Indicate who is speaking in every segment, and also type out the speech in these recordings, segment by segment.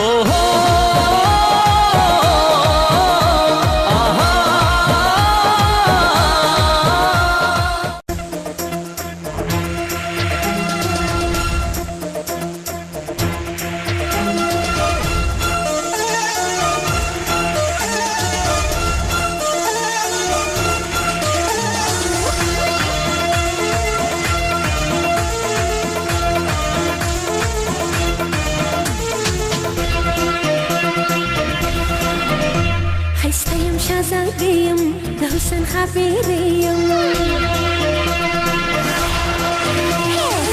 Speaker 1: ओहो
Speaker 2: شازاديم لحسن خبيريم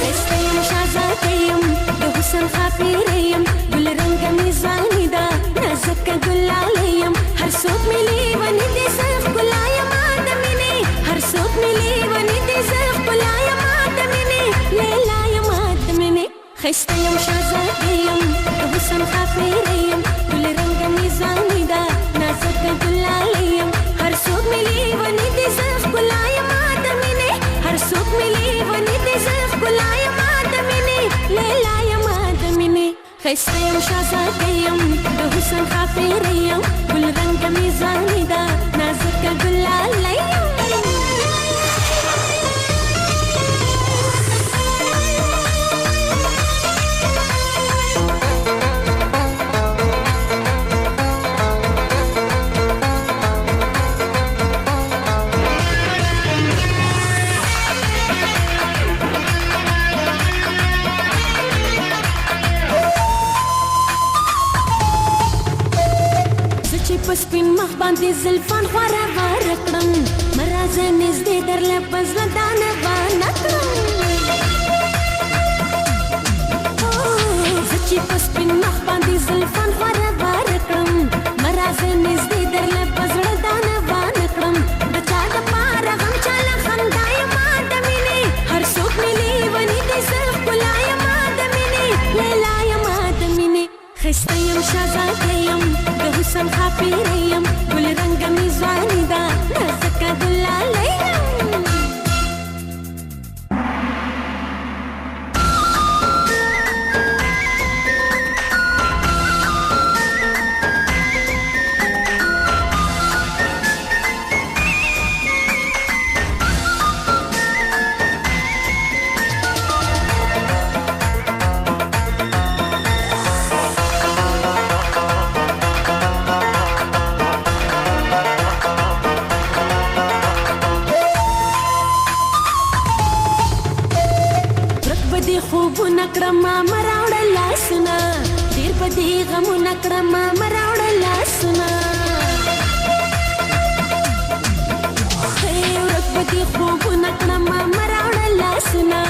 Speaker 2: خستيم شازاديم لحسن خبيريم كل رنگ ميزاني دا نازك كل عليم هر صوت ملي وندي سيف كل يوم آدميني هر صوت ملي وندي سيف كل يوم آدميني ليلى يوم آدميني خستيم شازاديم لحسن خبيريم كل رنگ ميزاني دا نازك كل عليم هر صوت ملي وندي سيف كل يوم آدميني هر صوت ملي وندي سيف كل يوم آدميني ليلى يوم آدميني خستيم شازاديم بحسن خافيريم كل رنگ ميزاني دا نازك كل عليم پسپین مخ باندې زلفان خواره واره کړم مرازه نږدې درله په زړه دانه وانه کړم زه چې پسپین مخ باندې زلفان خواره واره کړم مرازه نږدې درله په زړه دانه وانه کړم د چا دپاره غم چاله خندا یمه د مینې هر څوک ملي ونې دې زه ښکلا یمه د مینې لیلا یمه د مینې ښایسته یم شهزاده یم د حسن خاپیریم ګل رنګه میزباني ده نازکه ګلاله یم خوبونه کړم مراوړه لاسونه ډېر په دې غمونه کړم مراوړه لاسونه ورک په دې خوبونه کړم مراوړه لاسونه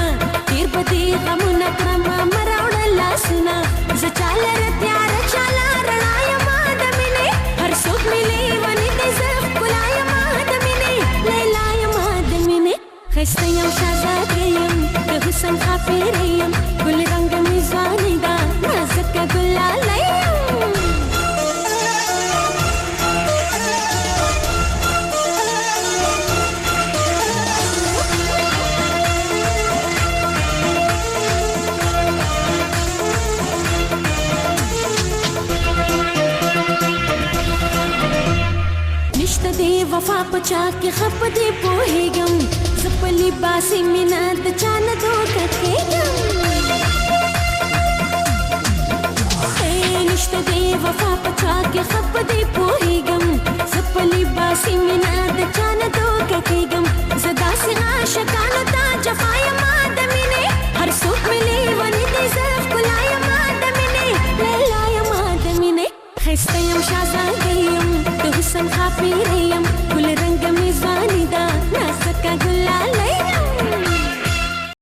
Speaker 2: ډېر په دې غمونه کړم مراوړه لاسونه زه چاله تیاره چاله رڼا یمه د مینې هر څوک ملي ونې دې زه ښکلا یمه د مینې لیلا یمه د مینې ښایسته یم شهزاده یم د حسن خاپیریم ګل رنګه میزباني ده نازکه ګلاله یم نشته دې وفا په چا کې خپ دې پوهېږم زه په لباسې مینه د چا نه دوکه کېږم نشته دې وفا په چا کې خپ دې پوهېږم زه په لباسې مینه د چا نه دوکه کېږم زه داسې عاشقانو ته جفا یمه د مینې هر څوک ملي ونې دې زه ښکلا یمه د مینې لیلا یمه د مینې ښایسته یم شهزاده یم د حسن خاپیریم